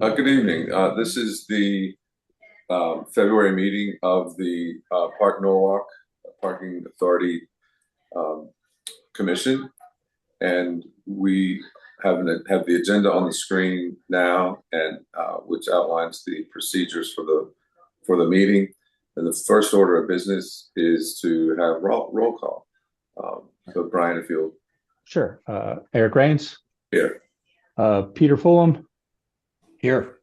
Good evening. This is the February meeting of the Park Norwalk Parking Authority um, Commission, and we have the agenda on the screen now, and which outlines the procedures for the meeting. And the first order of business is to have roll call. So, Brian, if you'll Sure. Eric Rains, here. Peter Fulham, Here.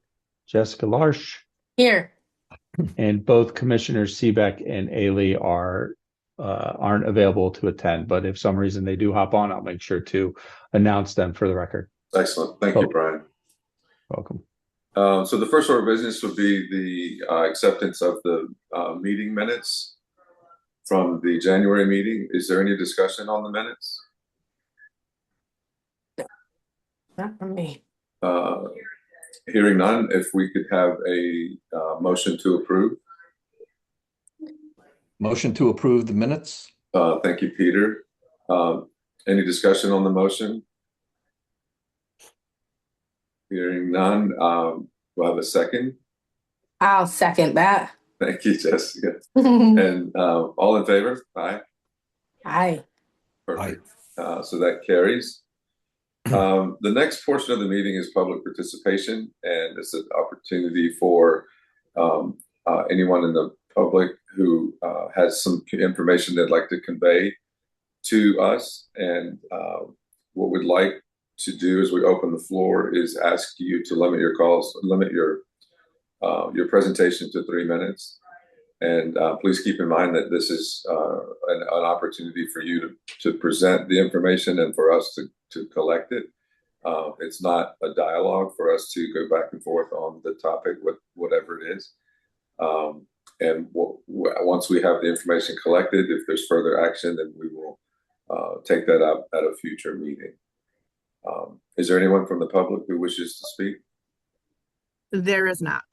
Jessica Larsch, Here. and both Commissioners Seebeck and Ailey aren't available to attend. But if some reason they do hop on, I'll make sure to announce them for the record. Excellent. Thank you, Brian. Welcome. So the first order of business would be the acceptance of the meeting minutes from the January meeting. Is there any discussion on the minutes? Not from me. Hearing none, if we could have a motion to approve. Motion to approve the minutes. Thank you, Peter. Any discussion on the motion? Hearing none, we'll have a second. I'll second that. Thank you, Jessica. And all in favor? Aye. Aye. Perfect. So that carries. The next portion of the meeting is public participation, and it's an opportunity for anyone in the public who has some information they'd like to convey to us. And what we'd like to do as we open the floor is ask you to limit your presentation to 3 minutes. And please keep in mind that this is an opportunity for you to present the information and for us to collect it. It's not a dialogue for us to go back and forth on the topic, whatever it is. And once we have the information collected, if there's further action, then we will take that up at a future meeting. Is there anyone from the public who wishes to speak? There is not.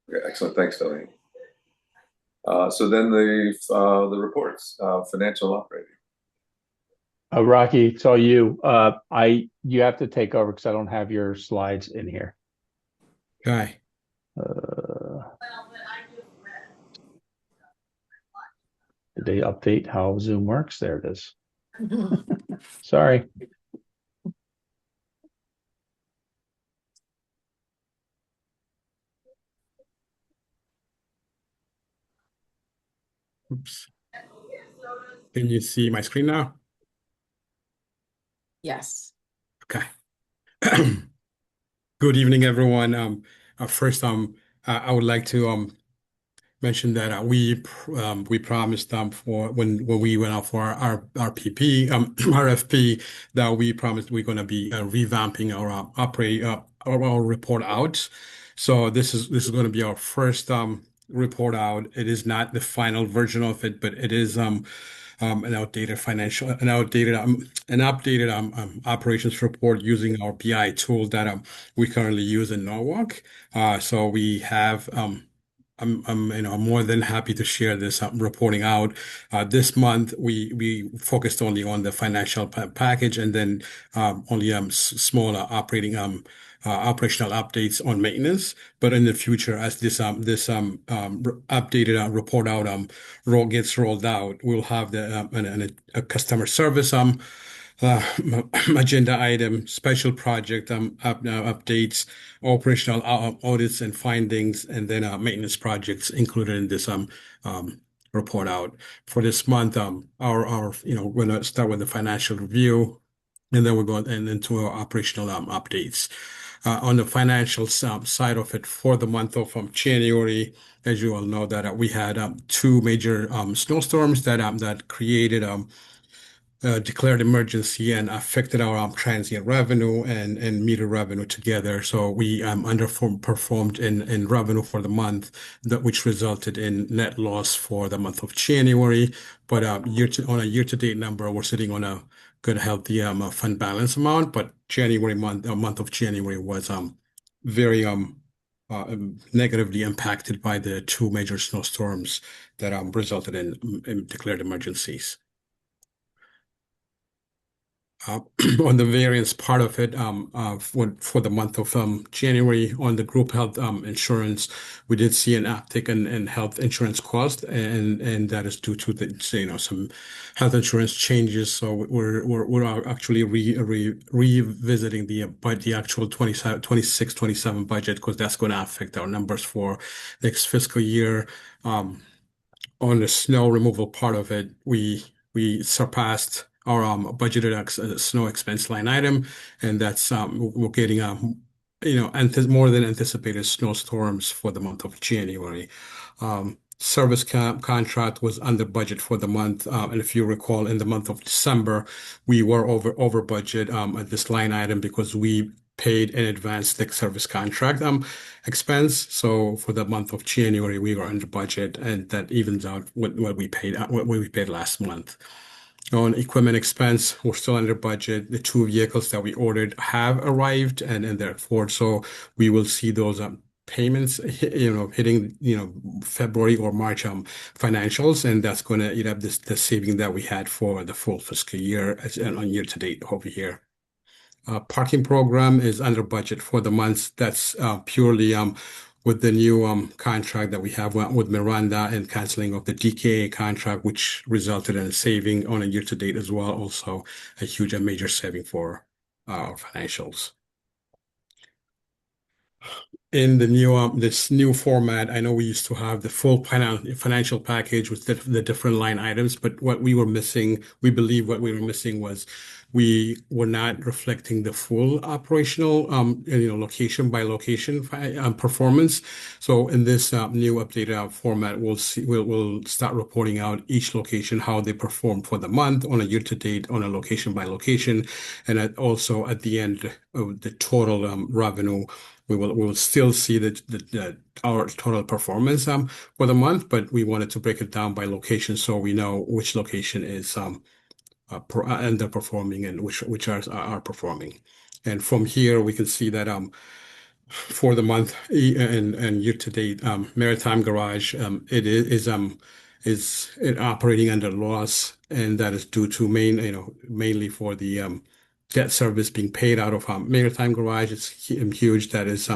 Okay, excellent. Thanks, Delaney. So then the reports, financial operating. Rocky, it's all you. You have to take over because I don't have your slides in here. Okay. Did they update how Zoom works? There it is. Sorry. Oops. Can you see my screen now? Yes. Okay. Good evening, everyone. First, I would like to mention that we promised for when we went out for our RFP that we promised we're going to be revamping our report out. So this is going to be our first report out. It is not the final version of it, but it is an updated operations report using our BI tool that we currently use in Norwalk. So we have I'm more than happy to share this reporting out. This month we focused only on the financial package, and then only smaller operational updates on maintenance. But in the future, as this updated report out gets rolled out, we'll have a customer service agenda item, special project updates, operational audits and findings, and then maintenance projects included in this report out. For this month, we're going to start with the financial review, and then we're going into our operational updates. On the financial side of it, for the month of January, as you all know, that we had 2 major snowstorms that created declared emergency and affected our transient revenue and meter revenue together. So we underperformed in revenue for the month, which resulted in net loss for the month of January. But on a year-to-date number, we're sitting on a good, healthy fund balance amount. But month of January was very negatively impacted by the 2 major snowstorms that resulted in declared emergencies. uh, on the variance part of it, for the month of January on the group health insurance, we did see an uptick in health insurance cost, and that is due to some health insurance changes. So we're actually revisiting the actual 26-27 budget, because that's going to affect our numbers for next fiscal year. On the snow removal part of it, we surpassed our budgeted snow expense line item, and that's we're getting more than anticipated snowstorms for the month of January. Service contract was under budget for the month, and if you recall, in the month of December, we were over budget at this line item because we paid in advance the service contract expense. So for the month of January, we were under budget, and that evens out what we paid last month. On equipment expense, we're still under budget. The 2 vehicles that we ordered have arrived, and therefore, so we will see those payments, hitting, February or March financials, and that's going to eat up the saving that we had for the full fiscal year on year to date over here. Parking program is under budget for the months. That's purely with the new contract that we have with Miranda and canceling of the DKA contract, which resulted in a saving on a year to date as well. Also, a major saving for our financials. In this new format, I know we used to have the full financial package with the different line items, but we believe what we were missing was we were not reflecting the full operational, location by location performance. So in this new updated format, we'll start reporting out each location, how they perform for the month on a year to date, on a location by location, and also at the end of the total revenue. We will still see our total performance for the month, but we wanted to break it down by location so we know which location is underperforming and which are performing. And from here, we can see that for the month and year to date, Maritime Garage it is operating under loss, and that is due to mainly for the debt service being paid out of Maritime Garage. It's huge. That is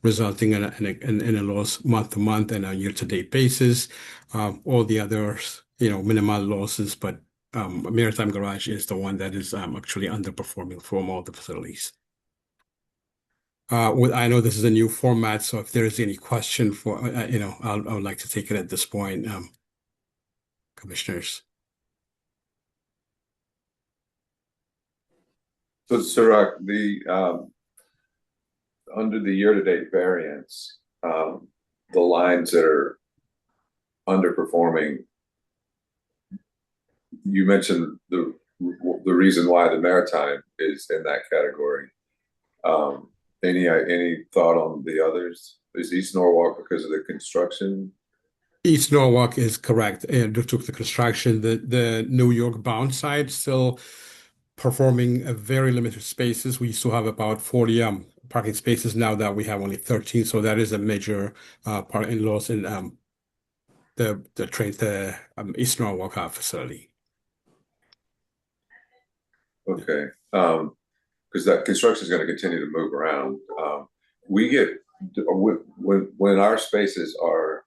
resulting in a loss month to month and a year to date basis. All the others, minimal losses, but Maritime Garage is the one that is actually underperforming from all the facilities. I know this is a new format, so if there is any question I would like to take it at this point, commissioners. So, Surak, under the year-to-date variance, the lines that are underperforming, you mentioned the reason why the Maritime is in that category. Any thought on the others? Is East Norwalk because of the construction? East Norwalk is correct. And due to the construction, the New York bound side still performing a very limited spaces. We used to have about 40 parking spaces. Now that we have only 13, so that is a major parking loss in the East Norwalk facility. Okay, because that construction is going to continue to move around. We get when our spaces are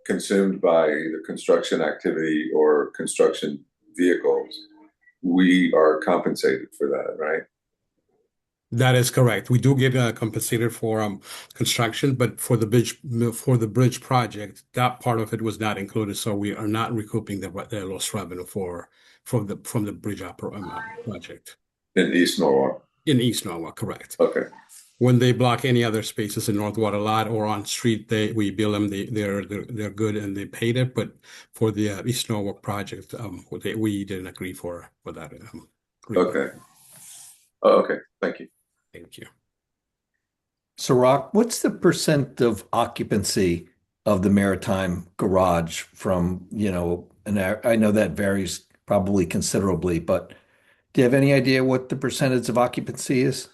consumed by either construction activity or construction vehicles, we are compensated for that, right? That is correct. We do get compensated for construction, but for the bridge project, that part of it was not included, so we are not recouping the lost revenue from the bridge project. In East Norwalk. In East Norwalk, correct. Okay. When they block any other spaces in North Water Lot or on street, we bill them. They're good and they paid it. But for the East Norwalk project, we didn't agree for that. Okay. Oh, okay. Thank you. Thank you. Surak, what's the percent of occupancy of the Maritime Garage from, and I know that varies probably considerably, but do you have any idea what the percentage of occupancy is?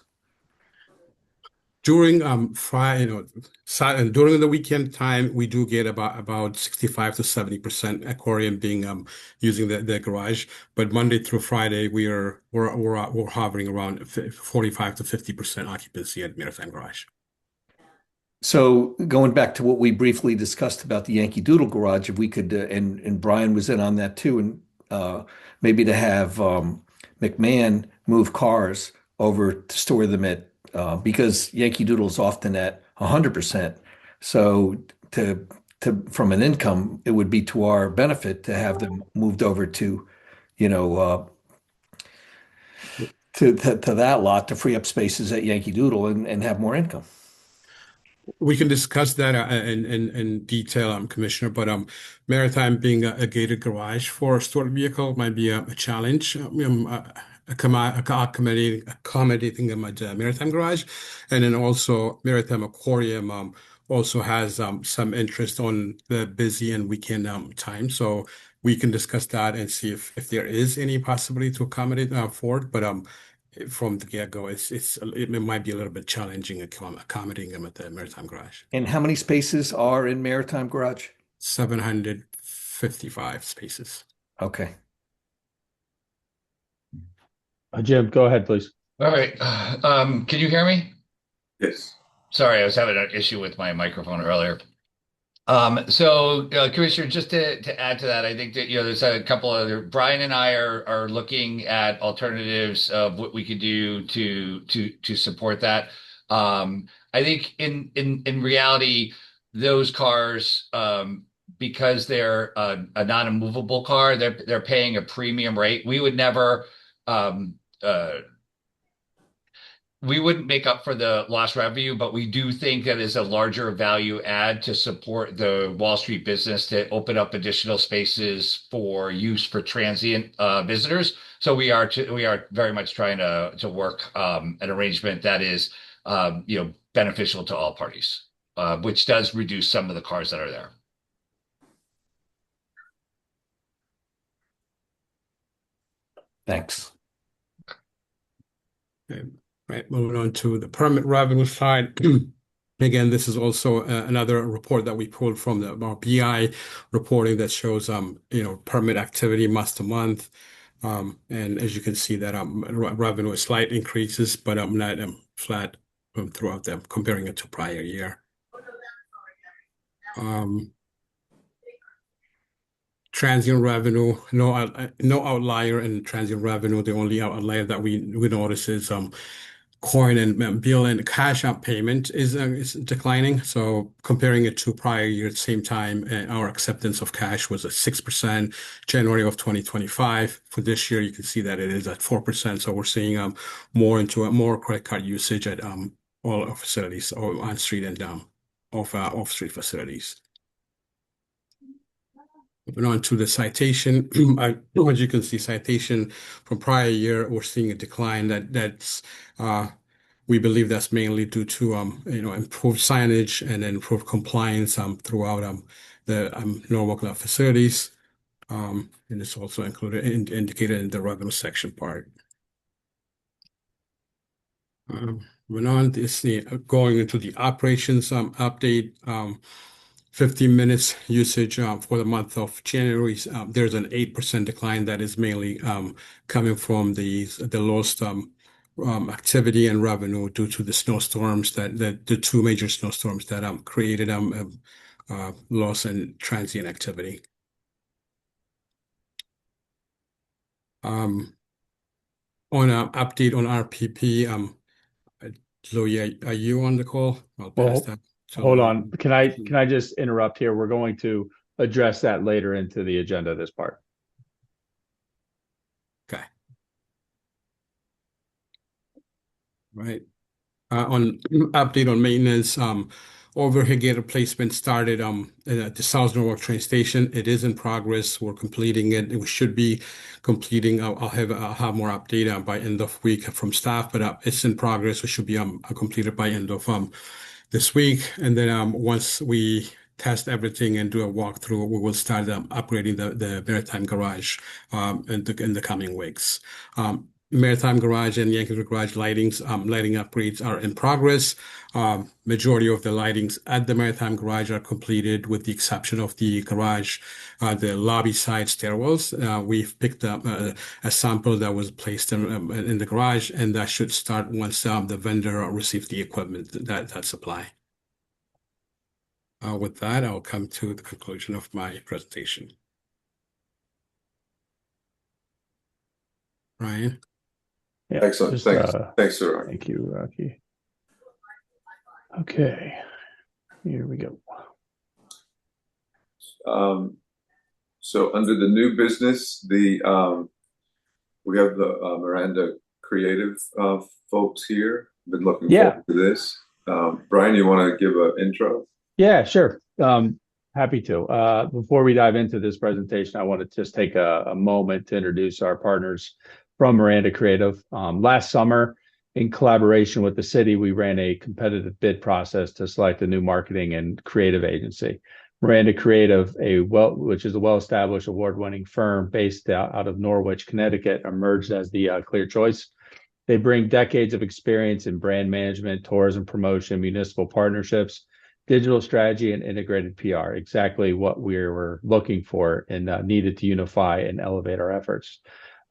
During Friday, during the weekend time, we do get about 65 to 70% aquarium being using the garage. But Monday through Friday, we're hovering around 45 to 50% occupancy at Maritime Garage. So going back to what we briefly discussed about the Yankee Doodle garage, if we could, and Brian was in on that too, and maybe to have McMahon move cars over to store them at because Yankee Doodle's often at 100%. So from an income, it would be to our benefit to have them moved over to, you know, to that lot to free up spaces at Yankee Doodle and have more income. We can discuss that in detail, Commissioner, but Maritime being a gated garage for a stored vehicle might be a challenge. Accommodating them at Maritime Garage, and then also Maritime Aquarium also has some interest on the busy and weekend time. So we can discuss that and see if there is any possibility to accommodate Ford, but from the get-go, it might be a little bit challenging accommodating them at the Maritime Garage. And how many spaces are in Maritime Garage? 755 spaces. Okay. Jim, go ahead, please. All right. Can you hear me? Yes. Sorry, I was having an issue with my microphone earlier. Commissioner, just to add to that, I think that there's a couple other. Brian and I are looking at alternatives of what we could do to support that. I think in reality, those cars, because they're a non-immovable car, they're paying a premium rate. We would never. We wouldn't make up for the lost revenue, but we do think that is a larger value add to support the Wall Street business to open up additional spaces for use for transient visitors. So we are very much trying to work an arrangement that is beneficial to all parties, which does reduce some of the cars that are there. Thanks. Okay. Right, moving on to the permit revenue side. Again, this is also another report that we pulled from our BI reporting that shows permit activity month to month, and as you can see that revenue is slight increases, but not flat throughout them comparing it to prior year. Transient revenue, no outlier in transient revenue. The only outlier that we notice is coin and bill and cash out payment is declining. So comparing it to prior year at the same time, our acceptance of cash was at 6% January of 2025. For this year, you can see that it is at 4%. So we're seeing more credit card usage at all our facilities, or on street and off street facilities. Moving on to the citation, as you can see, citation from prior year, we're seeing a decline. That's we believe that's mainly due to improved signage and improved compliance throughout the Norwalk facilities, and it's also indicated in the revenue section part. Moving on, going into the operations update. 15 minutes usage for the month of January. There's an 8% decline that is mainly coming from the lost activity and revenue due to the snowstorms the two major snowstorms that created loss in transient activity. On an update on RPP, Zoe, are you on the call? I'll pass that. Hold on. Can I just interrupt here? We're going to address that later into the agenda, this part. Okay. Right. On update on maintenance, overhead gate replacement started at the South Norwalk train station. It is in progress. We're completing it. We should be completing. I'll have more update by end of week from staff, but it's in progress. It should be completed by end of this week, and then once we test everything and do a walkthrough, we will start upgrading the Maritime Garage in the coming weeks. Maritime Garage and Yankee Doodle Garage lighting upgrades are in progress. Majority of the lightings at the Maritime Garage are completed, with the exception of the garage, the lobby side stairwells. We've picked up a sample that was placed in the garage, and that should start once the vendor receives the equipment that supply. With that, I'll come to the conclusion of my presentation. Ryan? Yeah, Excellent. just, Thanks, sir. thank you, Rocky. Okay, here we go. So under the new business, we have the Miranda Creative folks here. Been looking forward to this. Brian, you want to give an intro? Yeah, sure. Happy to. Before we dive into this presentation, I want to just take a moment to introduce our partners from Miranda Creative. Last summer, in collaboration with the city, we ran a competitive bid process to select a new marketing and creative agency. Miranda Creative, which is a well-established award-winning firm based out of Norwich, Connecticut, emerged as the clear choice. They bring decades of experience in brand management, tourism promotion, municipal partnerships, digital strategy, and integrated PR, exactly what we were looking for and needed to unify and elevate our efforts.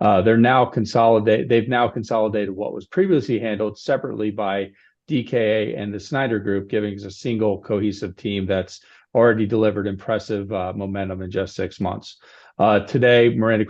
They've now consolidated what was previously handled separately by DKA and the Snyder Group, giving us a single cohesive team that's already delivered impressive momentum in just 6 months. Today, Miranda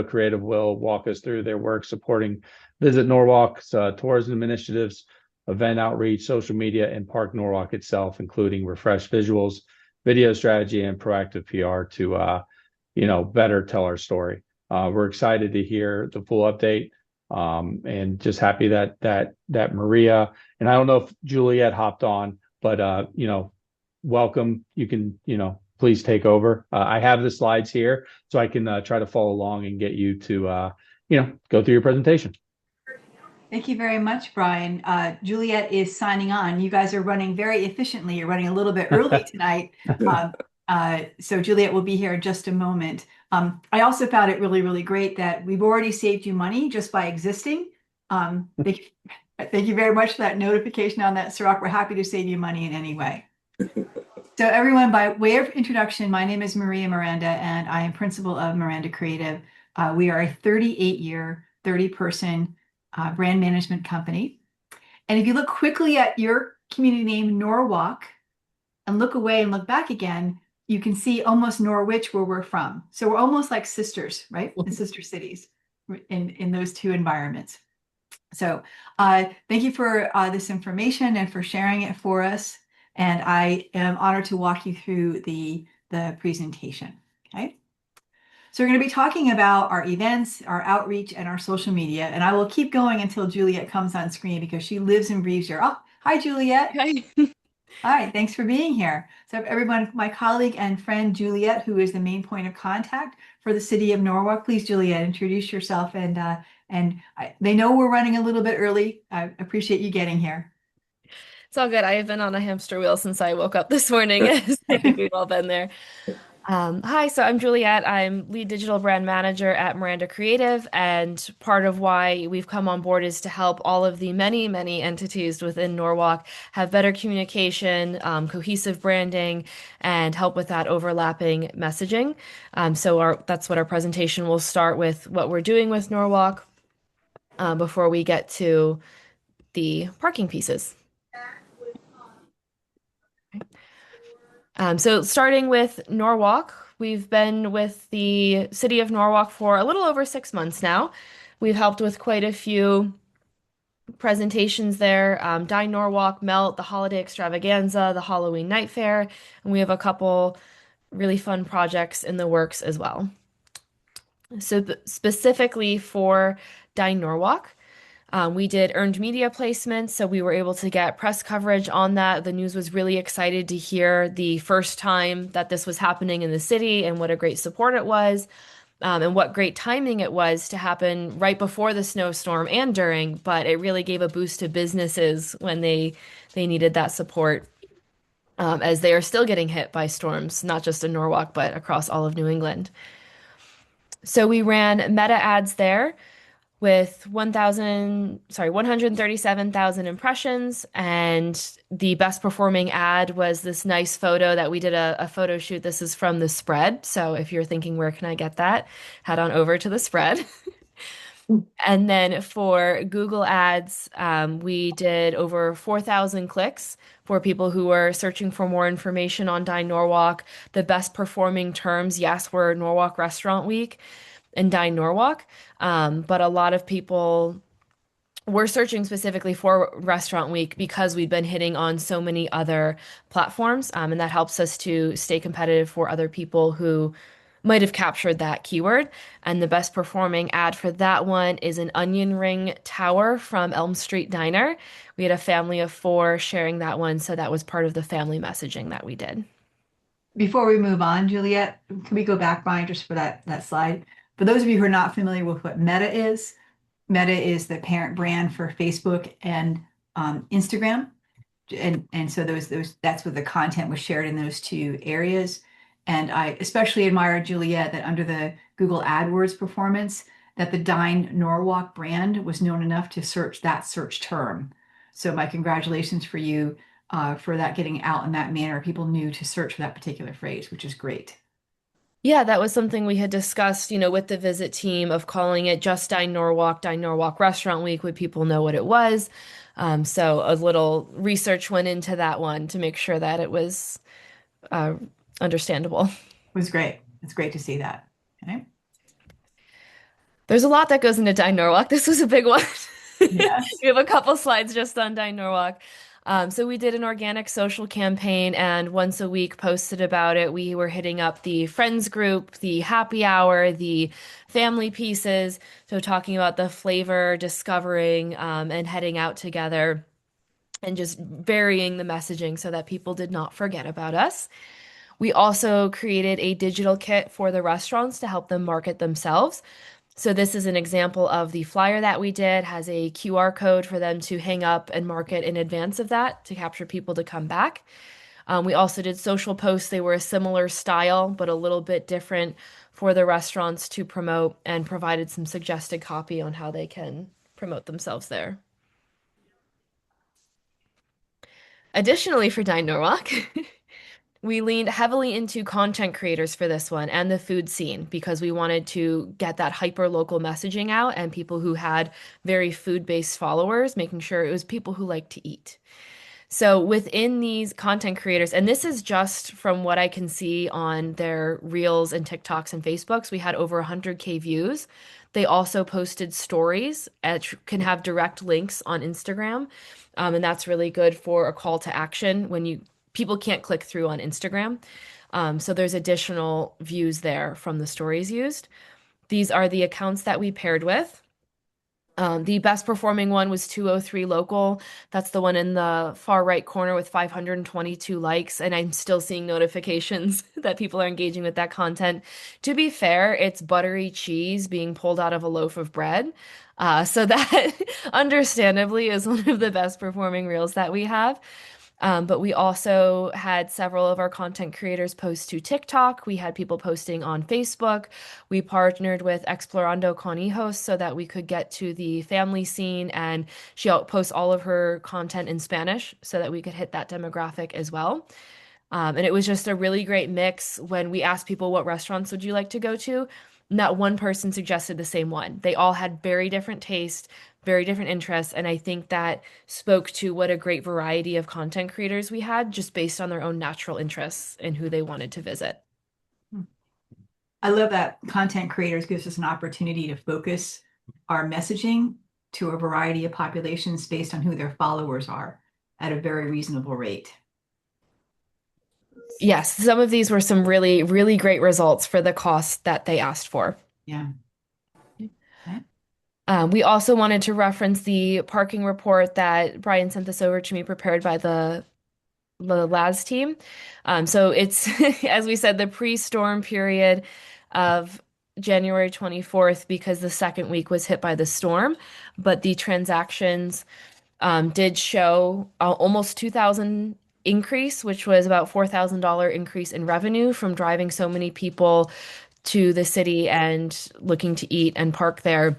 Creative will walk us through their work supporting Visit Norwalk's tourism initiatives, event outreach, social media, and Park Norwalk itself, including refreshed visuals, video strategy, and proactive PR to better tell our story. We're excited to hear the full update, and just happy that Maria, and I don't know if Juliet hopped on, but welcome. You can please take over. I have the slides here, so I can try to follow along and get you to go through your presentation. Thank you very much, Brian. Juliet is signing on. You guys are running very efficiently. You're running a little bit early tonight. So Juliet will be here in just a moment. I also found it really, really great that we've already saved you money just by existing. Thank you very much for that notification on that, Sirach. We're happy to save you money in any way. So everyone, by way of introduction, my name is Maria Miranda, and I am principal of Miranda Creative. We are a 38-year, 30-person brand management company. And if you look quickly at your community name, Norwalk, and look away and look back again, you can see almost Norwich, where we're from. So we're almost like sisters, right? In sister cities in those two environments. So thank you for this information and for sharing it for us. And I am honored to walk you through the presentation, okay? So we're going to be talking about our events, our outreach, and our social media. And I will keep going until Juliet comes on screen because she lives and breathes here. Oh, hi, Juliet. Hi. Hi, thanks for being here. So everyone, my colleague and friend, Juliet, who is the main point of contact for the city of Norwalk. Please, Juliet, introduce yourself. They know we're running a little bit early. I appreciate you getting here. It's all good. I have been on a hamster wheel since I woke up this morning. I think we've all been there. Hi, so I'm Juliet. I'm lead digital brand manager at Miranda Creative, and part of why we've come on board is to help all of the many, many entities within Norwalk have better communication, cohesive branding, and help with that overlapping messaging. That's what our presentation will start with, what we're doing with Norwalk, before we get to the parking pieces. So starting with Norwalk, we've been with the city of Norwalk for a little over 6 months now. We've helped with quite a few presentations there, Dine Norwalk, Melt, the Holiday Extravaganza, the Halloween Night Fair, and we have a couple really fun projects in the works as well. So specifically for Dine Norwalk, we did earned media placements, so we were able to get press coverage on that. The news was really excited to hear the first time that this was happening in the city and what a great support it was, and what great timing it was to happen right before the snowstorm and during, but it really gave a boost to businesses when they needed that support, as they are still getting hit by storms, not just in Norwalk, but across all of New England. So we ran meta ads there. with 137,000 impressions. And the best performing ad was this nice photo that we did a photo shoot. This is from the spread. So if you're thinking, where can I get that? Head on over to the spread. And then for Google Ads, we did over 4,000 clicks for people who were searching for more information on Dine Norwalk. The best performing terms, yes, were Norwalk Restaurant Week and Dine Norwalk. But a lot of people were searching specifically for Restaurant Week because we've been hitting on so many other platforms. And that helps us to stay competitive for other people who might have captured that keyword. And the best performing ad for that one is an onion ring tower from Elm Street Diner. We had a family of 4 sharing that one, so that was part of the family messaging that we did. Before we move on, Juliet, can we go back, Brian, just for that slide? For those of you who are not familiar with what Meta is the parent brand for Facebook and Instagram. And so that's what the content was shared in those 2 areas. And I especially admire, Juliet, that under the Google AdWords performance, that the Dine Norwalk brand was known enough to search that search term. So my congratulations for you for that getting out in that manner. People knew to search for that particular phrase, which is great. Yeah, that was something we had discussed, with the visit team of calling it just Dine Norwalk Restaurant Week. Would people know what it was? So a little research went into that one to make sure that it was understandable. It was great. It's great to see that. Okay. There's a lot that goes into Dine Norwalk. This was a big one. Yes. We have a couple slides just on Dine Norwalk. So we did an organic social campaign, and once a week posted about it. We were hitting up the friends group, the happy hour, the family pieces. So talking about the flavor, discovering, and heading out together, and just varying the messaging so that people did not forget about us. We also created a digital kit for the restaurants to help them market themselves. So this is an example of the flyer that we did, has a QR code for them to hang up and market in advance of that to capture people to come back. We also did social posts. They were a similar style, but a little bit different for the restaurants to promote, and provided some suggested copy on how they can promote themselves there. Additionally, for Dine Norwalk, we leaned heavily into content creators for this one and the food scene, because we wanted to get that hyper local messaging out, and people who had very food-based followers, making sure it was people who like to eat. So within these content creators, and this is just from what I can see on their Reels and TikToks and Facebooks, we had over 100K views. They also posted stories that can have direct links on Instagram. And that's really good for a call to action when people can't click through on Instagram. So there's additional views there from the stories used. These are the accounts that we paired with. The best performing one was 203 Local. That's the one in the far right corner with 522 likes. And I'm still seeing notifications that people are engaging with that content. To be fair, it's buttery cheese being pulled out of a loaf of bread. So that understandably is one of the best performing reels that we have. But we also had several of our content creators post to TikTok. We had people posting on Facebook. We partnered with Explorando con Hijos so that we could get to the family scene, and she posts all of her content in Spanish so that we could hit that demographic as well. And it was just a really great mix. When we asked people, what restaurants would you like to go to? Not one person suggested the same one. They all had very different tastes, very different interests. And I think that spoke to what a great variety of content creators we had, just based on their own natural interests and who they wanted to visit. I love that content creators gives us an opportunity to focus our messaging to a variety of populations based on who their followers are at a very reasonable rate. Yes, some of these were some really, really great results for the cost that they asked for. Yeah. We also wanted to reference the parking report that Brian sent this over to me, prepared by the LAS team. So it's, as we said, the pre-storm period of January 24th, because the second week was hit by the storm. But the transactions did show almost 2,000 increase, which was about $4,000 increase in revenue from driving so many people to the city and looking to eat and park there.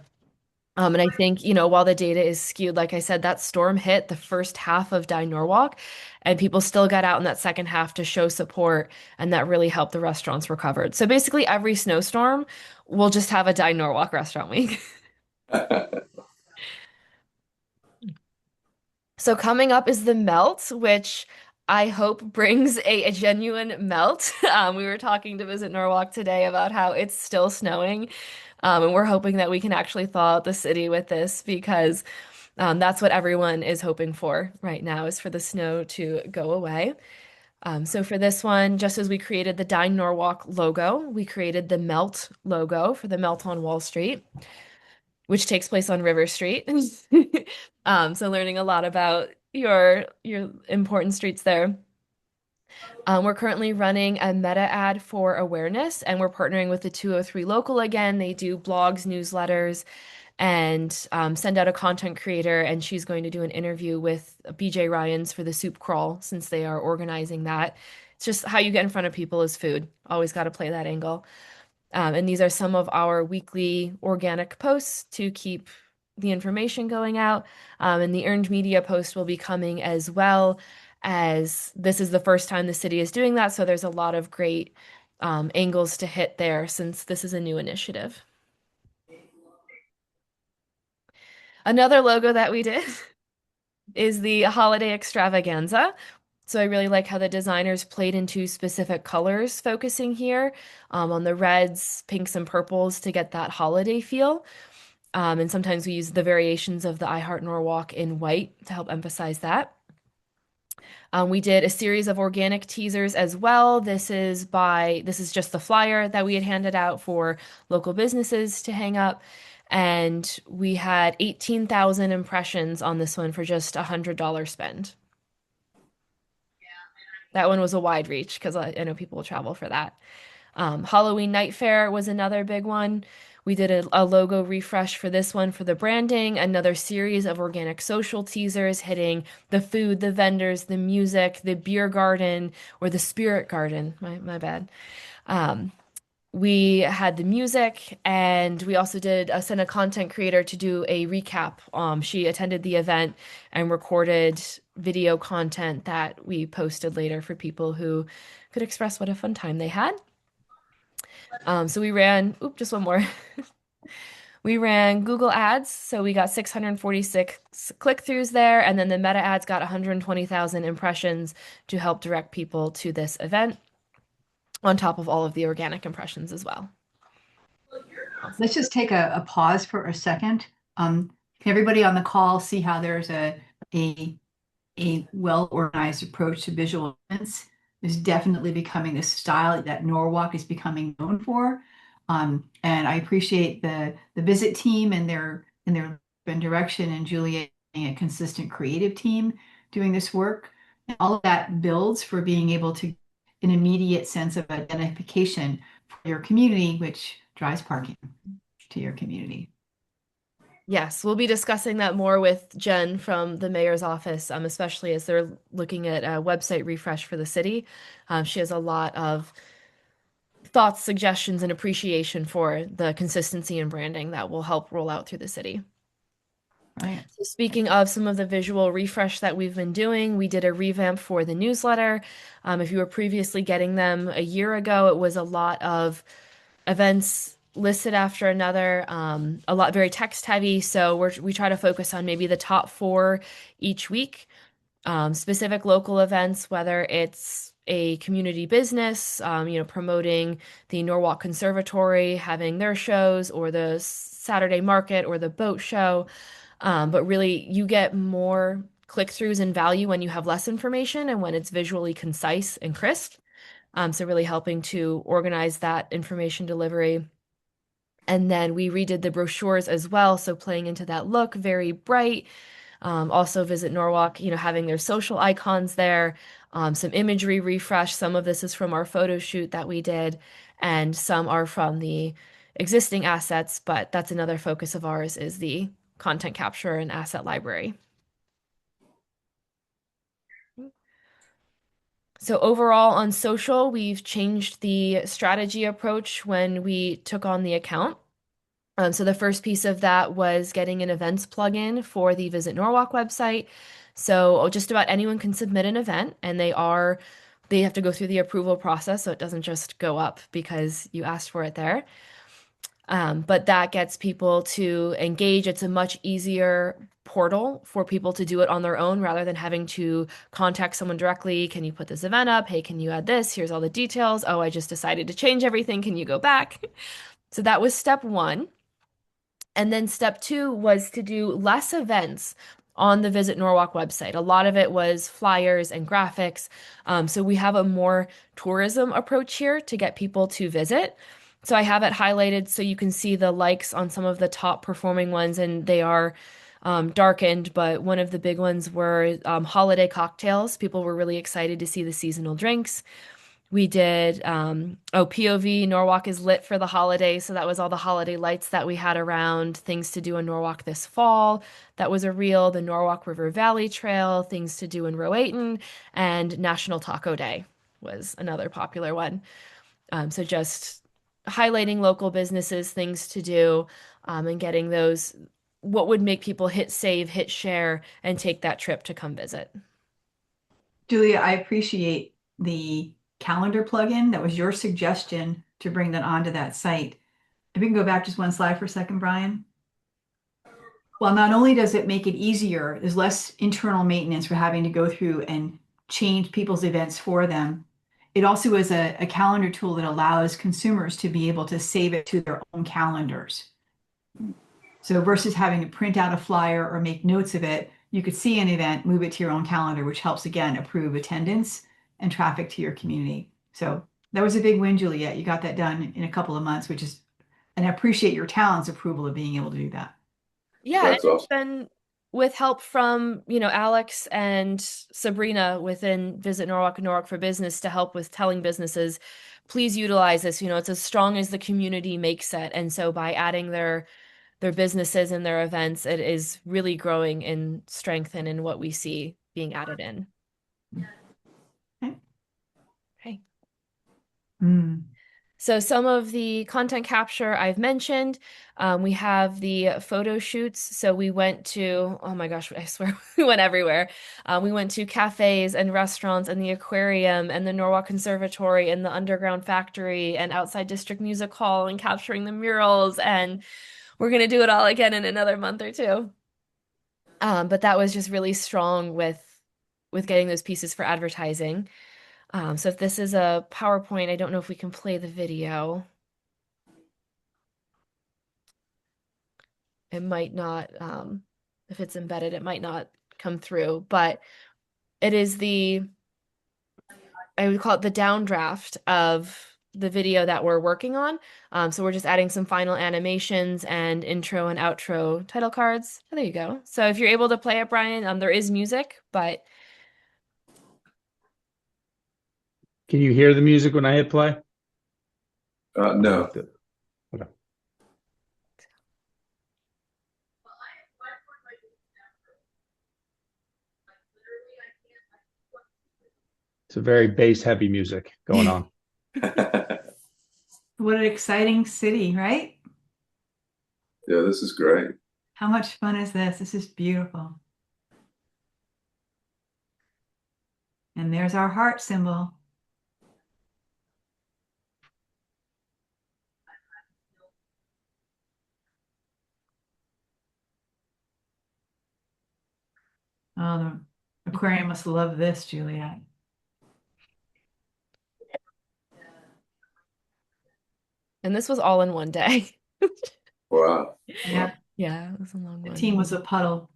And I think, while the data is skewed, like I said, that storm hit the first half of Dine Norwalk, and people still got out in that second half to show support, and that really helped the restaurants recovered. So basically, every snowstorm, we'll just have a Dine Norwalk restaurant week. So coming up is the melt, which I hope brings a genuine melt. We were talking to Visit Norwalk today about how it's still snowing, and we're hoping that we can actually thaw out the city with this because that's what everyone is hoping for right now is for the snow to go away. So for this one, just as we created the Dine Norwalk logo, we created the Melt logo for the Melt on Wall Street, which takes place on River Street. So learning a lot about your important streets there. We're currently running a meta ad for awareness, and we're partnering with the 203 Local again. They do blogs, newsletters, and send out a content creator, and she's going to do an interview with BJ Ryans for the soup crawl since they are organizing that. It's just how you get in front of people is food. Always got to play that angle. And these are some of our weekly organic posts to keep the information going out. And the earned media post will be coming as well, as this is the first time the city is doing that. So there's a lot of great angles to hit there since this is a new initiative. Another logo that we did is the holiday extravaganza. So I really like how the designers played into specific colors, focusing here on the reds, pinks, and purples to get that holiday feel. And sometimes we use the variations of the I Heart Norwalk in white to help emphasize that. We did a series of organic teasers as well. This is just the flyer that we had handed out for local businesses to hang up. And we had 18,000 impressions on this one for just $100 spend. That one was a wide reach because I know people will travel for that. Halloween Night Fair was another big one. We did a logo refresh for this one for the branding, another series of organic social teasers hitting the food, the vendors, the music, the beer garden, or the spirit garden. My bad. We had the music, and we also sent a content creator to do a recap. She attended the event and recorded video content that we posted later for people who could express what a fun time they had. So we ran, just one more. We ran Google Ads, so we got 646 click-throughs there, and then the Meta Ads got 120,000 impressions to help direct people to this event, on top of all of the organic impressions as well. Let's just take a pause for a second. Can everybody on the call see how there's a well-organized approach to visual elements? Is definitely becoming the style that Norwalk is becoming known for. And I appreciate the visit team and their direction, and Juliet being a consistent creative team doing this work. And all of that builds for being able to an immediate sense of identification for your community, which drives parking to your community. Yes, we'll be discussing that more with Jen from the mayor's office, especially as they're looking at a website refresh for the city. She has a lot of thoughts, suggestions, and appreciation for the consistency and branding that will help roll out through the city. Right. So speaking of some of the visual refresh that we've been doing, we did a revamp for the newsletter. If you were previously getting them a year ago, it was a lot of events listed after another, a lot very text heavy. So we try to focus on maybe the top 4 each week, specific local events, whether it's a community business, promoting the Norwalk Conservatory, having their shows, or the Saturday market or the boat show. But really, you get more click-throughs and value when you have less information and when it's visually concise and crisp. So really helping to organize that information delivery. And then we redid the brochures as well. So playing into that look, very bright. Also Visit Norwalk, having their social icons there, some imagery refresh. Some of this is from our photo shoot that we did, and some are from the existing assets, but that's another focus of ours is the content capture and asset library. So overall on social, we've changed the strategy approach when we took on the account. So the first piece of that was getting an events plugin for the Visit Norwalk website. So just about anyone can submit an event, and they have to go through the approval process, so it doesn't just go up because you asked for it there. But that gets people to engage. It's a much easier portal for people to do it on their own rather than having to contact someone directly. Can you put this event up? Hey, can you add this? Here's all the details. Oh, I just decided to change everything. Can you go back? So that was step one. And then step two was to do less events on the Visit Norwalk website. A lot of it was flyers and graphics. So we have a more tourism approach here to get people to visit. So I have it highlighted so you can see the likes on some of the top performing ones, and they are darkened, but one of the big ones were holiday cocktails. People were really excited to see the seasonal drinks. We did, POV, Norwalk is lit for the holidays. So that was all the holiday lights that we had around, things to do in Norwalk this fall. That was a reel, the Norwalk River Valley Trail, things to do in Rowayton, and National Taco Day was another popular one. So just highlighting local businesses, things to do, and getting those, what would make people hit save, hit share, and take that trip to come visit. Julia, I appreciate the calendar plugin. That was your suggestion to bring that onto that site. If we can go back just one slide for a second, Brian. Well, not only does it make it easier, there's less internal maintenance for having to go through and change people's events for them. It also is a calendar tool that allows consumers to be able to save it to their own calendars. So versus having to print out a flyer or make notes of it, you could see an event, move it to your own calendar, which helps, again, approve attendance and traffic to your community. So that was a big win, Juliet. You got that done in a couple of months, and I appreciate your talent's approval of being able to do that. Yeah, That's and it's awesome. been with help from, Alex and Sabrina within Visit Norwalk and Norwalk for Business to help with telling businesses, please utilize this. It's as strong as the community makes it. And so by adding their businesses and their events, it is really growing in strength and in what we see being added in. Okay. So some of the content capture I've mentioned, we have the photo shoots. So we went to, oh my gosh, I swear we went everywhere. We went to cafes and restaurants and the aquarium and the Norwalk Conservatory and the Underground Factory and outside District Music Hall and capturing the murals. And we're going to do it all again in another month or two. But that was just really strong with getting those pieces for advertising. So if this is a PowerPoint, I don't know if we can play the video. It might not, if it's embedded, it might not come through, but it is I would call it the downdraft of the video that we're working on. So we're just adding some final animations and intro and outro title cards. Oh, there you go. So if you're able to play it, Brian, there is music, but. Can you hear the music when I hit play? No. Okay. It's a very bass heavy music going on. What an exciting city, right? Yeah, this is great. How much fun is this? This is beautiful. And there's our heart symbol. Oh, the aquarium must love this, Juliet. And this was all in one day. Wow. Yeah. Yeah, it was a long The one. team was a puddle.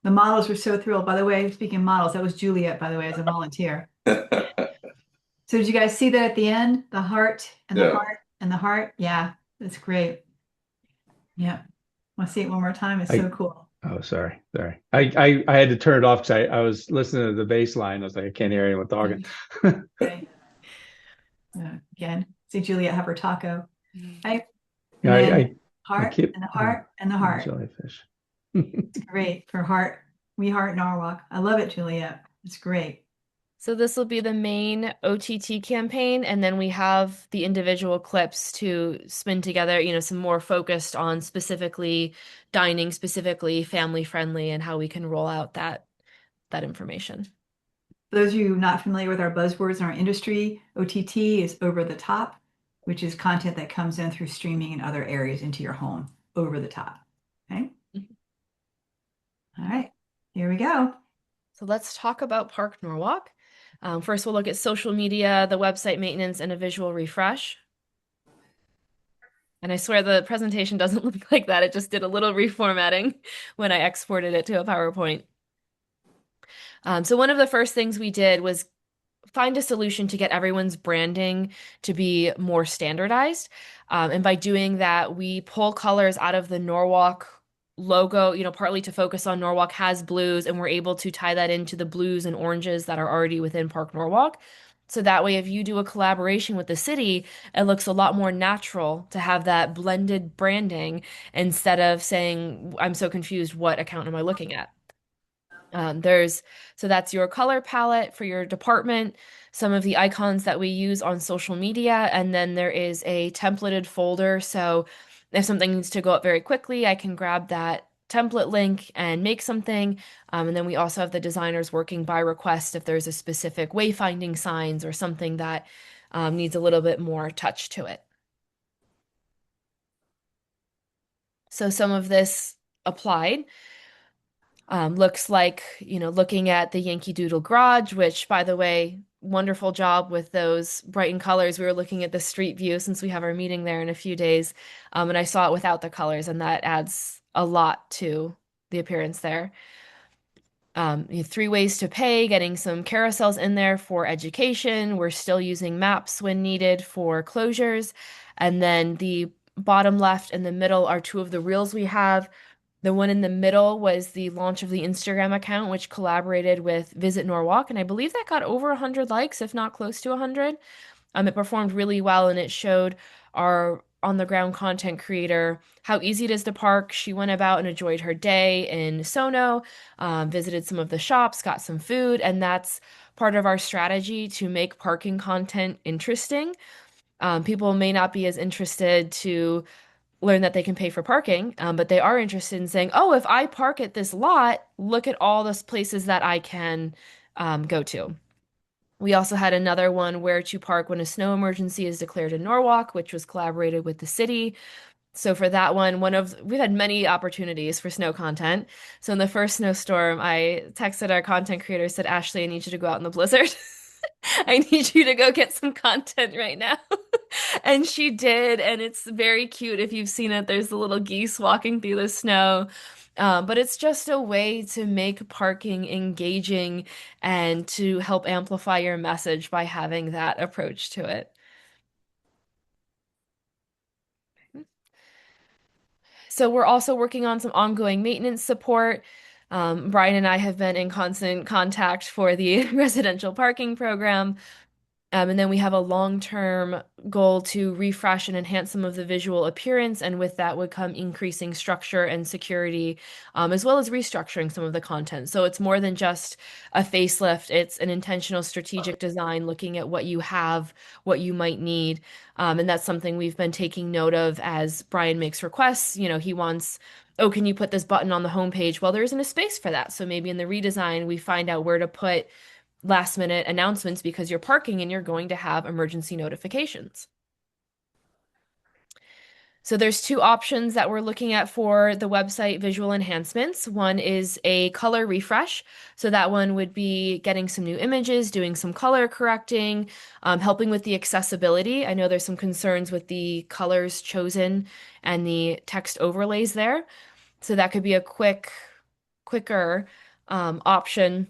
The models were so thrilled. By the way, speaking of models, that was Juliet, by the way, as a volunteer. So did you guys see that at the end? The heart and the Yeah. heart and the heart? Yeah, that's great. Yeah. Want to see it one more time? It's so cool. Oh, sorry. I had to turn it off because I was listening to the bass line. I was like, I can't hear anyone talking. Okay. Again, see Juliet have her taco. Right? Yeah, And then I heart keep- and the heart and the heart. Jellyfish. It's great for heart. We heart Norwalk. I love it, Juliet. It's great. So this will be the main OTT campaign, and then we have the individual clips to spin together, some more focused on specifically dining, specifically family friendly, and how we can roll out that information. For those of you not familiar with our buzzwords in our industry, OTT is over the top, which is content that comes in through streaming and other areas into your home, over the top. Okay. All right, here we go. So let's talk about Park Norwalk. First, we'll look at social media, the website maintenance, and a visual refresh. And I swear the presentation doesn't look like that. It just did a little reformatting when I exported it to a PowerPoint. So one of the first things we did was find a solution to get everyone's branding to be more standardized. And by doing that, we pull colors out of the Norwalk logo, partly to focus on Norwalk has blues, and we're able to tie that into the blues and oranges that are already within Park Norwalk. So that way, if you do a collaboration with the city, it looks a lot more natural to have that blended branding instead of saying, I'm so confused, what account am I looking at? So that's your color palette for your department, some of the icons that we use on social media, and then there is a templated folder. So if something needs to go up very quickly, I can grab that template link and make something. And then we also have the designers working by request if there's a specific wayfinding signs or something that needs a little bit more touch to it. So some of this applied. Looks like, looking at the Yankee Doodle Garage, which, by the way, wonderful job with those brightened colors. We were looking at the street view since we have our meeting there in a few days, and I saw it without the colors, and that adds a lot to the appearance there. 3 ways to pay, getting some carousels in there for education. We're still using maps when needed for closures. And then the bottom left and the middle are 2 of the reels we have. The one in the middle was the launch of the Instagram account, which collaborated with Visit Norwalk, and I believe that got over 100 likes, if not close to 100. It performed really well, and it showed our on-the-ground content creator how easy it is to park. She went about and enjoyed her day in Sono, visited some of the shops, got some food, and that's part of our strategy to make parking content interesting. People may not be as interested to learn that they can pay for parking, but they are interested in saying, oh, if I park at this lot, look at all the places that I can go to. We also had another one, where to park when a snow emergency is declared in Norwalk, which was collaborated with the city. So for that one, we've had many opportunities for snow content. So in the first snowstorm, I texted our content creator, said, Ashley, I need you to go out in the blizzard. I need you to go get some content right now. And she did, and it's very cute. If you've seen it, there's the little geese walking through the snow. But it's just a way to make parking engaging and to help amplify your message by having that approach to it. So we're also working on some ongoing maintenance support. Brian and I have been in constant contact for the residential parking program. And then we have a long-term goal to refresh and enhance some of the visual appearance, and with that would come increasing structure and security, as well as restructuring some of the content. So it's more than just a facelift. It's an intentional strategic design, looking at what you have, what you might need. And that's something we've been taking note of as Brian makes requests. He wants, oh, can you put this button on the homepage? Well, there isn't a space for that. So maybe in the redesign, we find out where to put last minute announcements because you're parking and you're going to have emergency notifications. So there's 2 options that we're looking at for the website visual enhancements. One is a color refresh. So that one would be getting some new images, doing some color correcting, helping with the accessibility. I know there's some concerns with the colors chosen and the text overlays there. So that could be a quicker option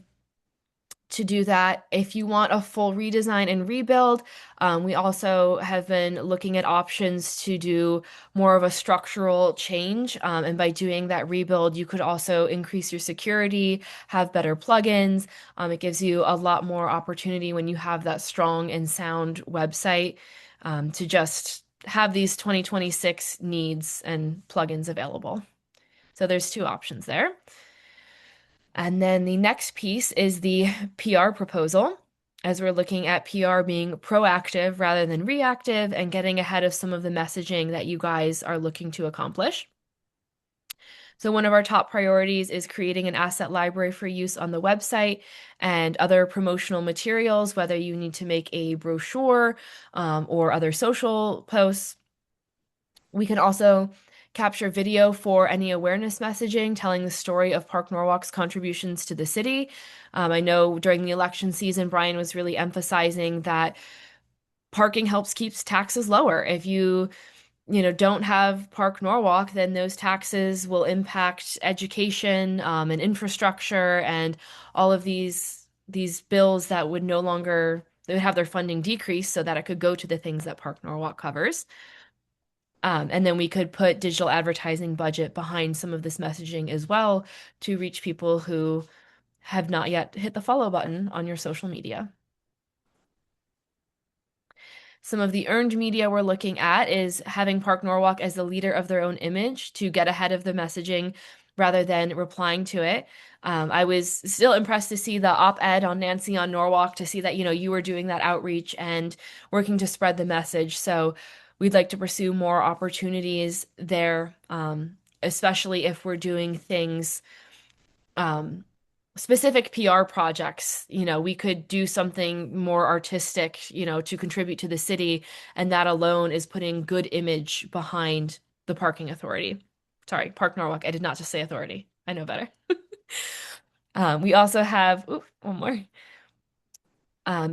to do that. If you want a full redesign and rebuild, we also have been looking at options to do more of a structural change. And by doing that rebuild, you could also increase your security, have better plugins. It gives you a lot more opportunity when you have that strong and sound website to just have these 2026 needs and plugins available. So there's 2 options there. And then the next piece is the PR proposal. as we're looking at PR being proactive rather than reactive and getting ahead of some of the messaging that you guys are looking to accomplish. So one of our top priorities is creating an asset library for use on the website and other promotional materials, whether you need to make a brochure or other social posts. We can also capture video for any awareness messaging, telling the story of Park Norwalk's contributions to the city. I know during the election season, Brian was really emphasizing that parking helps keeps taxes lower. If you don't have Park Norwalk, then those taxes will impact education and infrastructure and all of these bills that would no longer, they would have their funding decrease so that it could go to the things that Park Norwalk covers. And then we could put digital advertising budget behind some of this messaging as well to reach people who have not yet hit the follow button on your social media. Some of the earned media we're looking at is having Park Norwalk as the leader of their own image to get ahead of the messaging rather than replying to it. I was still impressed to see the op-ed on Nancy on Norwalk, to see that, you were doing that outreach and working to spread the message. So we'd like to pursue more opportunities there, especially if we're doing things, specific PR projects. We could do something more artistic, to contribute to the city, and that alone is putting good image behind the parking authority. Sorry, Park Norwalk. I did not just say authority. I know better. We also have, one more.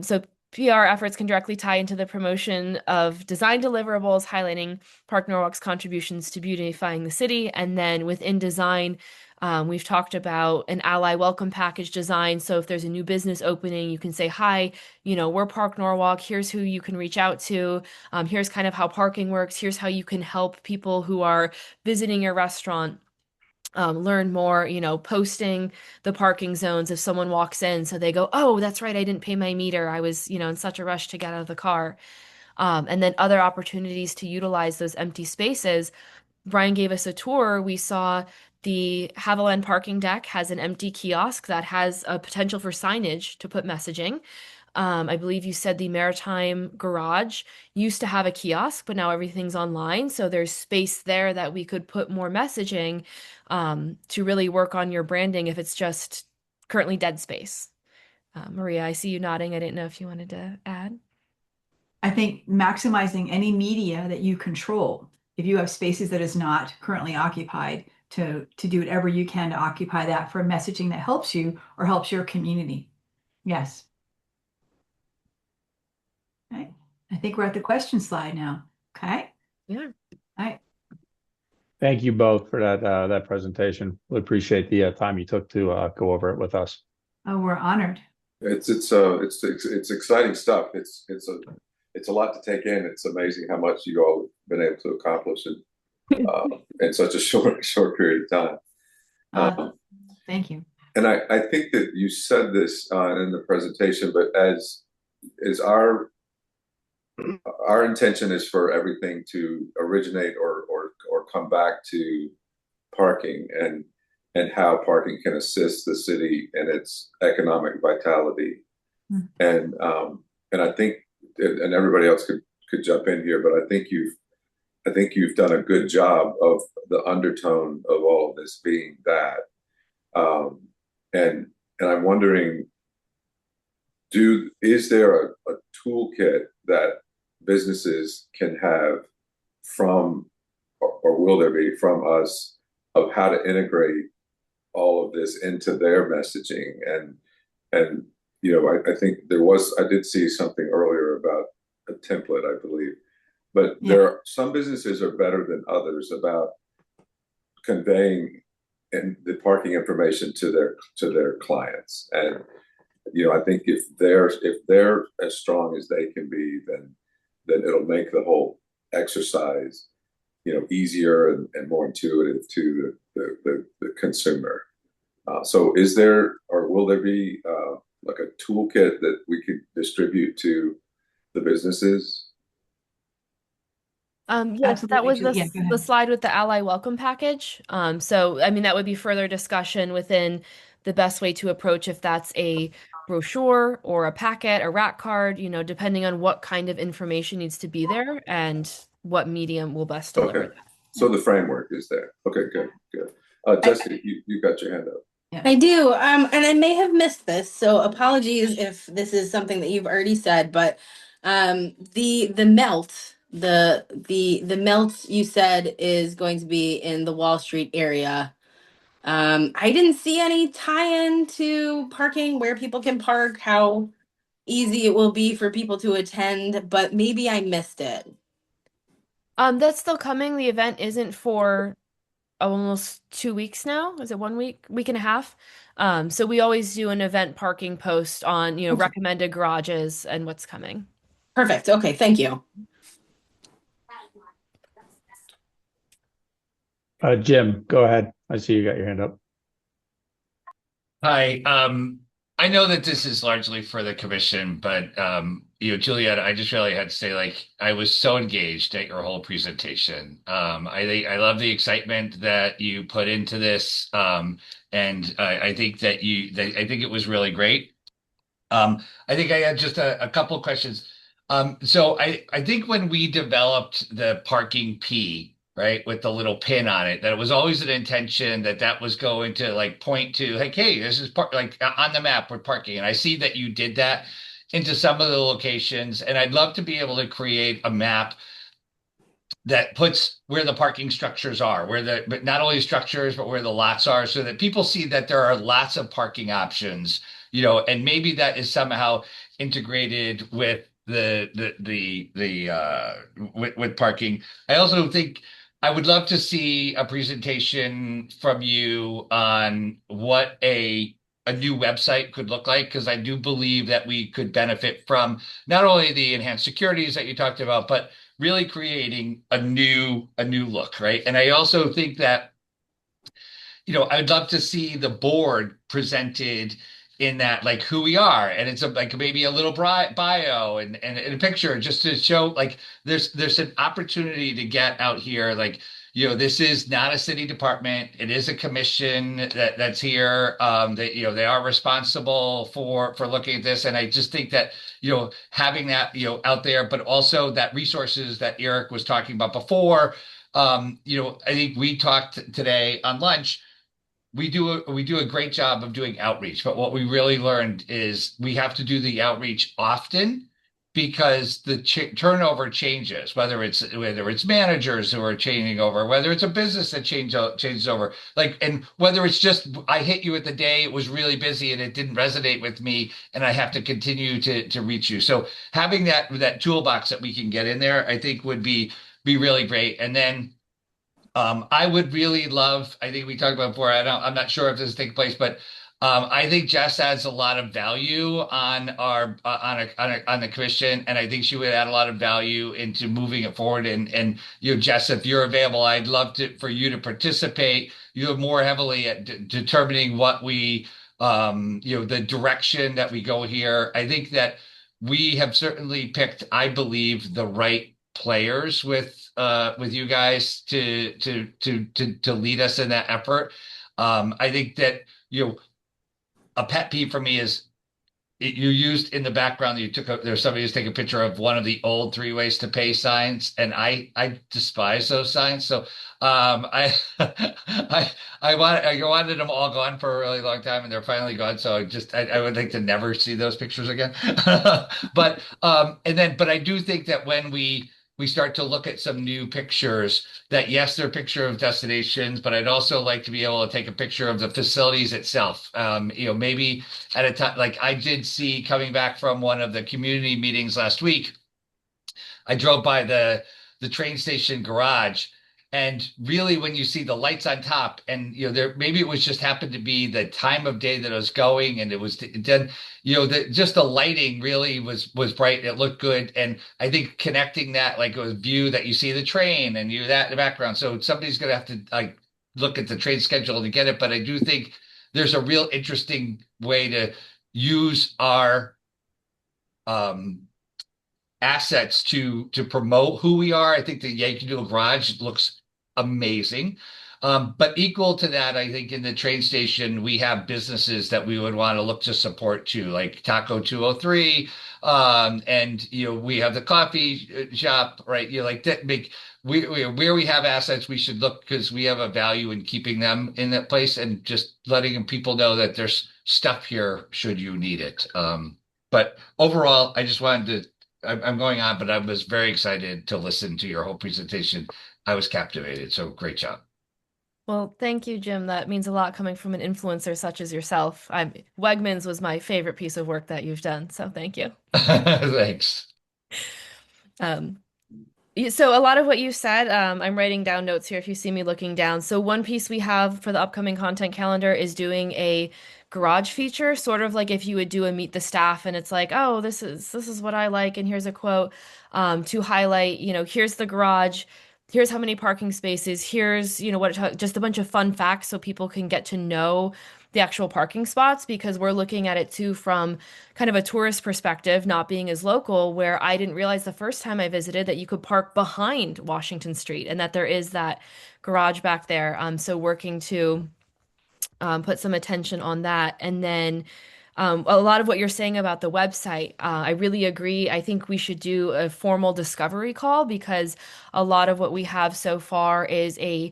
So PR efforts can directly tie into the promotion of design deliverables, highlighting Park Norwalk's contributions to beautifying the city. And then within design, we've talked about an ally welcome package design. So if there's a new business opening, you can say, hi, we're Park Norwalk. Here's who you can reach out to. Here's kind of how parking works. Here's how you can help people who are visiting your restaurant learn more, posting the parking zones if someone walks in, so they go, oh, that's right, I didn't pay my meter. I was, in such a rush to get out of the car. And then other opportunities to utilize those empty spaces. Brian gave us a tour. We saw the Haviland parking deck has an empty kiosk that has a potential for signage to put messaging. I believe you said the Maritime Garage used to have a kiosk, but now everything's online. So there's space there that we could put more messaging to really work on your branding if it's just currently dead space. Maria, I see you nodding. I didn't know if you wanted to add. I think maximizing any media that you control, if you have spaces that is not currently occupied, to do whatever you can to occupy that for messaging that helps you or helps your community. Yes. Okay. I think we're at the question slide now. Okay. Yeah. All right. Thank you both for that presentation. We appreciate the time you took to go over it with us. Oh, we're honored. It's exciting stuff. It's a lot to take in. It's amazing how much you all have been able to accomplish in such a short period of time. Thank you. And I think that you said this in the presentation, but as our intention is for everything to originate or come back to parking and how parking can assist the city in its economic vitality. And I think, and everybody else could jump in here, but I think you've done a good job of the undertone of all of this being that. And I'm wondering, is there a toolkit that businesses can have from, or will there be from us, of how to integrate all of this into their messaging? And I think I did see something earlier about a template, I believe, but some businesses are better than others about conveying the parking information to their clients. And I think if they're as strong as they can be, then it'll make the whole exercise easier and more intuitive to the consumer. So is there, or will there be like a toolkit that we could distribute to the businesses? Yes, that was Absolutely. Yeah, go ahead. the slide with the ally welcome package. So I mean, that would be further discussion within the best way to approach if that's a brochure or a packet, a rack card, depending on what kind of information needs to be there and what medium will best deliver Okay. that. So the framework is there. Okay, good, good. Jesse, you got your hand up. I do. And I may have missed this, so apologies if this is something that you've already said, but the melt you said is going to be in the Wall Street area. I didn't see any tie-in to parking, where people can park, how easy it will be for people to attend, but maybe I missed it. That's still coming. The event isn't for almost 2 weeks now. Is it 1 week, week and a half? So we always do an event parking post on, Okay. recommended garages and what's coming. Perfect. Okay, thank you. Jim, go ahead. I see you got your hand up. Hi. I know that this is largely for the commission, but Juliet, I just really had to say, like, I was so engaged at your whole presentation. I love the excitement that you put into this, and I think that I think it was really great. I think I had just a couple questions. So I think when we developed the parking P, right, with the little pin on it, that it was always an intention that that was going to like point to like, hey, this is like on the map with parking. And I see that you did that into some of the locations, and I'd love to be able to create a map that puts where the parking structures are, but not only structures, but where the lots are, so that people see that there are lots of parking options, and maybe that is somehow integrated with with parking. I also think I would love to see a presentation from you on what a new website could look like, because I do believe that we could benefit from not only the enhanced securities that you talked about, but really creating a new look, right? And I also think that, I'd love to see the board presented in that, like, who we are, and it's like maybe a little bio and a picture, just to show like there's an opportunity to get out here, like, this is not a city department, it is a commission that's here. They are responsible for looking at this, and I just think that having that out there, but also that resources that Eric was talking about before. I think we talked today on lunch. We do a great job of doing outreach, but what we really learned is we have to do the outreach often, because the turnover changes, whether it's managers who are changing over, whether it's a business that changes over, like, and whether it's just I hit you at the day, it was really busy and it didn't resonate with me, and I have to continue to reach you. So having that toolbox that we can get in there, I think would be really great. And then I would really love, I think we talked about before, I'm not sure if this is taking place, but I think Jess adds a lot of value on our on the commission, and I think she would add a lot of value into moving it forward. And Jess, if you're available, I'd love for you to participate more heavily at determining what we the direction that we go here. I think that we have certainly picked, I believe, the right players with you guys to lead us in that effort. I think that a pet peeve for me is you used in the background that there's somebody who's taking a picture of one of the old 3 ways to pay signs, and I despise those signs. So I wanted them all gone for a really long time, and they're finally gone. So I would like to never see those pictures again. But I do think that when we start to look at some new pictures, that yes, they're a picture of destinations, but I'd also like to be able to take a picture of the facilities itself. Maybe at a time, like I did see coming back from one of the community meetings last week, I drove by the train station garage, and really when you see the lights on top, and there, maybe it was just happened to be the time of day that I was going, and it was then just the lighting really was bright. It looked good, and I think connecting that, like, a view that you see the train and that in the background. So somebody's gonna have to like look at the train schedule to get it, but I do think there's a real interesting way to use our assets to promote who we are. I think the Yankee Doodle Garage looks amazing. But equal to that, I think in the train station, we have businesses that we would want to look to support too, like Taco 203. And we have the coffee shop, right? Like that big, where we have assets, we should look because we have a value in keeping them in that place and just letting people know that there's stuff here should you need it. But overall, I just wanted to, I'm going on, but I was very excited to listen to your whole presentation. I was captivated. So great job. Well, thank you, Jim. That means a lot coming from an influencer such as yourself. Wegmans was my favorite piece of work that you've done, so thank you. Thanks. So a lot of what you said, I'm writing down notes here if you see me looking down. So one piece we have for the upcoming content calendar is doing a garage feature, sort of like if you would do a meet the staff and it's like, oh, this is what I like, and here's a quote to highlight, here's the garage. Here's how many parking spaces. Here's, just a bunch of fun facts so people can get to know the actual parking spots because we're looking at it too from kind of a tourist perspective, not being as local, where I didn't realize the first time I visited that you could park behind Washington Street and that there is that garage back there. So working to put some attention on that. And then a lot of what you're saying about the website, I really agree. I think we should do a formal discovery call because a lot of what we have so far is a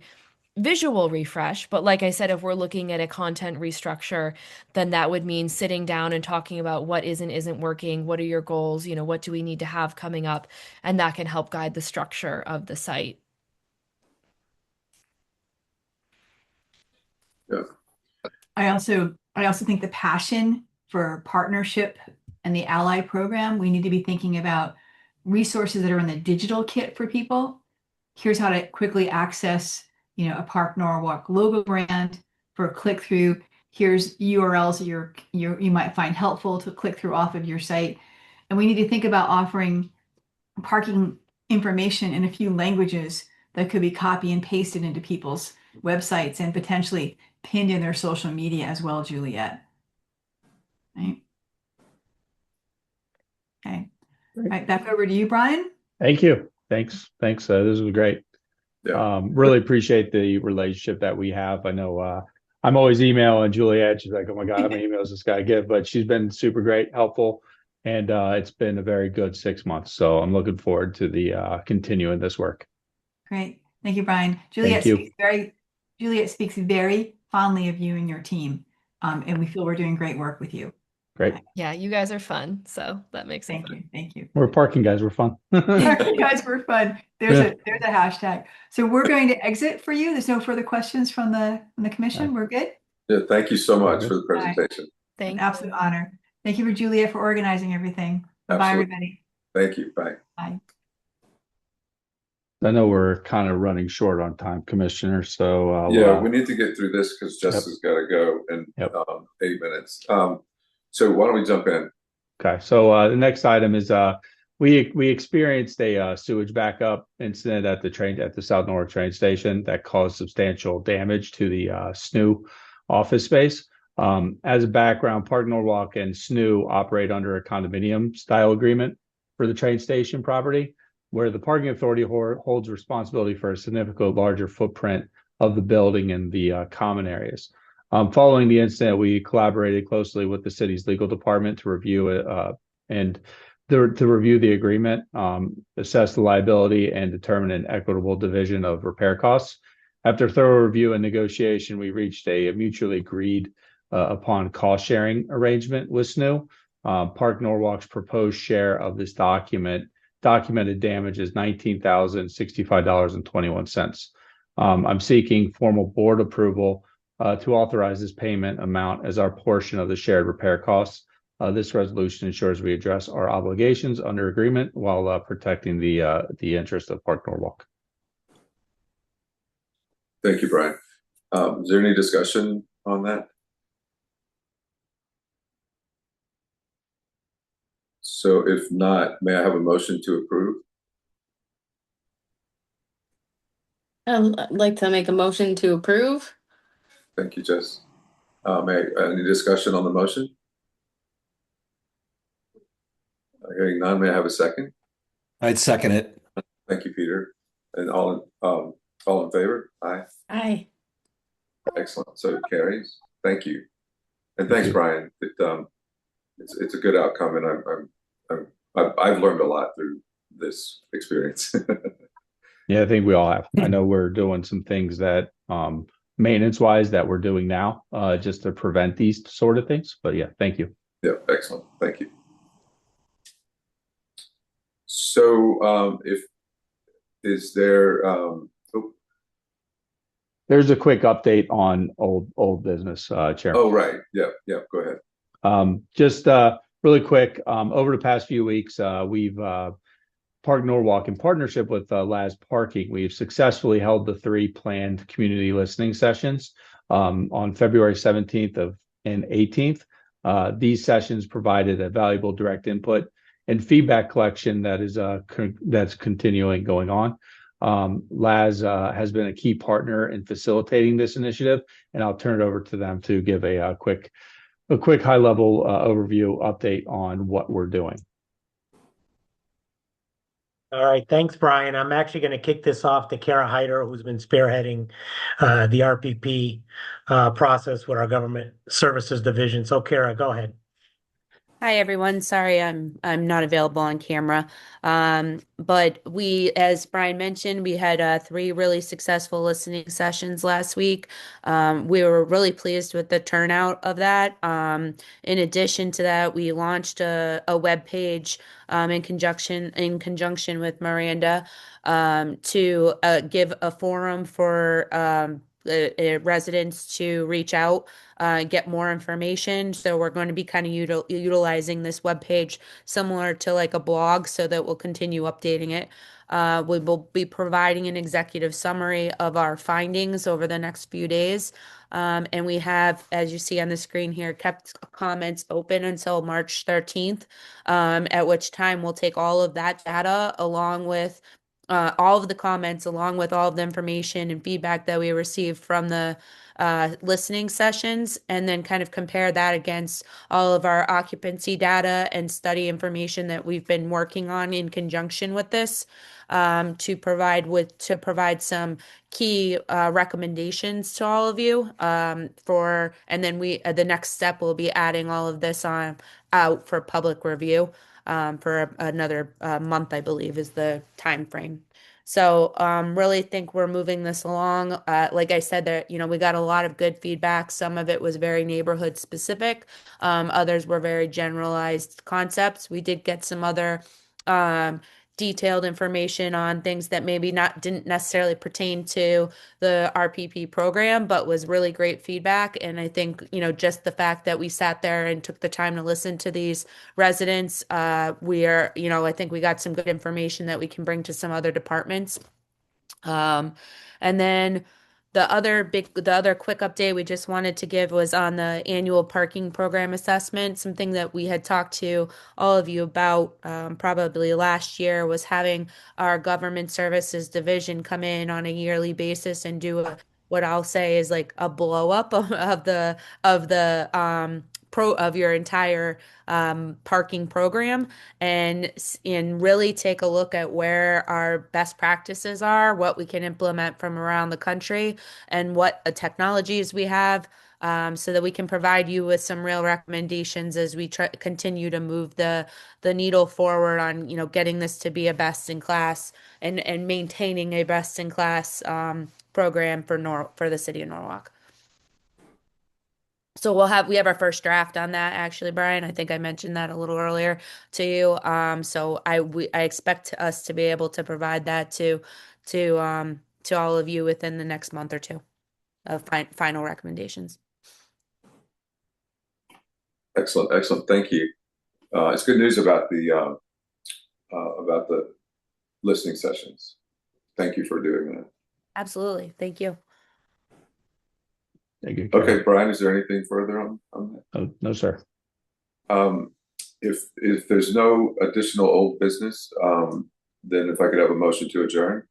visual refresh. But like I said, if we're looking at a content restructure, then that would mean sitting down and talking about what is and isn't working. What are your goals? What do we need to have coming up? And that can help guide the structure of the site. Yeah. I also think the passion for partnership and the Ally program, we need to be thinking about resources that are in the digital kit for people. Here's how to quickly access, a Park Norwalk logo brand for a click through. Here's URLs that you might find helpful to click through off of your site. And we need to think about offering parking information in a few languages that could be copy and pasted into people's websites and potentially pinned in their social media as well, Juliet. Right. Okay. All right, back over to you, Brian. Thank you. Thanks. This was great. Yeah. Really appreciate the relationship that we have. I know I'm always emailing Juliet. She's like, oh my God, how many emails does this guy give? But she's been super great, helpful, and it's been a very good 6 months. So I'm looking forward to the continuing this work. Great. Thank you, Brian. Juliet speaks very fondly of you and your team. And we feel we're doing great work with you. Great. Yeah, you guys are fun. So that makes it fun. Thank you. We're parking guys. We're fun. Parking guys were fun. There's a hashtag. So we're going to exit for you. There's no further questions from the commission. We're good. Yeah. Thank you so much for the presentation. Thank An you. absolute honor. Thank you for Juliet for organizing everything. Bye, Absolutely. everybody. Thank you. Bye. Bye. I know we're kind of running short on time, Commissioner. So we need to get through this because Jessica's got to go in 8 minutes. So why don't we jump in? Okay. So the next item is we experienced a sewage backup incident at the South Norwalk train station that caused substantial damage to the SNU office space. As a background, Park Norwalk and SNU operate under a condominium style agreement for the train station property, where the parking authority holds responsibility for a significantly larger footprint of the building and the common areas. Following the incident, we collaborated closely with the city's legal department to review it to review the agreement, assess the liability, and determine an equitable division of repair costs. After thorough review and negotiation, we reached a mutually agreed upon cost sharing arrangement with SNU. Park Norwalk's proposed share of this documented damage is $19,065.21. I'm seeking formal board approval to authorize this payment amount as our portion of the shared repair costs. This resolution ensures we address our obligations under agreement while protecting the interest of Park Norwalk. Thank you, Brian. Is there any discussion on that? So if not, may I have a motion to approve? I'd like to make a motion to approve. Thank you, Jess. Any discussion on the motion? Hearing none, may I have a second? I'd second it. Thank you, Peter. And all in favor? Aye. Aye. Excellent. So it carries. Thank you. And thanks, you. Brian. It's a good outcome, and I've learned a lot through this experience. Yeah, I think we all have. I know we're doing some things that maintenance wise that we're doing now just to prevent these sort of things. But yeah, thank you. Yeah, excellent. Thank you. So is there There's a quick update on old business, Chair. oh, right. Yeah, go ahead. Just really quick, over the past few weeks, we've Park Norwalk, in partnership with Laz Parking, we've successfully held the 3 planned community listening sessions on February 17th and 18th. These sessions provided a valuable direct input and feedback collection that is that's continuing going on. Laz has been a key partner in facilitating this initiative, and I'll turn it over to them to give a quick high-level overview update on what we're doing. All right, thanks, Brian. I'm actually going to kick this off to Kara Hyder, who's been spearheading the RPP process with our Government Services Division. So, Kara, go ahead. Hi, everyone. Sorry, I'm not available on camera. But we, as Brian mentioned, we had 3 really successful listening sessions last week. We were really pleased with the turnout of that. In addition to that, we launched a web page in conjunction with Miranda to give a forum for residents to reach out, get more information. So we're going to be kind of utilizing this webpage similar to like a blog, so that we'll continue updating it. We will be providing an executive summary of our findings over the next few days. And we have, as you see on the screen here, kept comments open until March 13th, at which time we'll take all of that data along with all of the comments, along with all of the information and feedback that we received from the listening sessions, and then kind of compare that against all of our occupancy data and study information that we've been working on in conjunction with this, to provide some key recommendations to all of you and then the next step will be adding all of this out for public review. For another month, I believe, is the time frame. So really think we're moving this along. Like I said, that we got a lot of good feedback. Some of it was very neighborhood specific. Others were very generalized concepts. We did get some other detailed information on things that maybe didn't necessarily pertain to the RPP program, but was really great feedback. And I think, just the fact that we sat there and took the time to listen to these residents, I think we got some good information that we can bring to some other departments. And then the other quick update we just wanted to give was on the annual parking program assessment. Something that we had talked to all of you about probably last year was having our Government Services Division come in on a yearly basis and do what I'll say is like a blow up of your entire parking program, and really take a look at where our best practices are, what we can implement from around the country, and what technologies we have, so that we can provide you with some real recommendations as we continue to move the needle forward on getting this to be a best in class and maintaining a best in class program for the city of Norwalk. So we have our first draft on that, actually, Brian. I think I mentioned that a little earlier to you. So I expect us to be able to provide that to all of you within the next month or two of final recommendations. Excellent. Thank you. It's good news about the listening sessions. Thank you for doing that. Absolutely. Thank you. Thank you. Okay, Brian, is there anything further on that? Oh, no, sir. If there's no additional old business, then if I could have a motion to adjourn.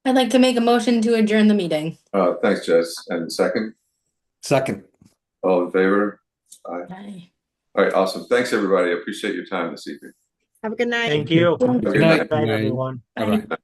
I'd like to make a motion to adjourn the meeting. Thanks, Jess. And second? Second. All in favor? Aye. Aye. All right, awesome. Thanks, everybody. I appreciate your time this evening. Have a good night. Thank you. Have a Good good night. night. Good night, everyone. Bye. Bye.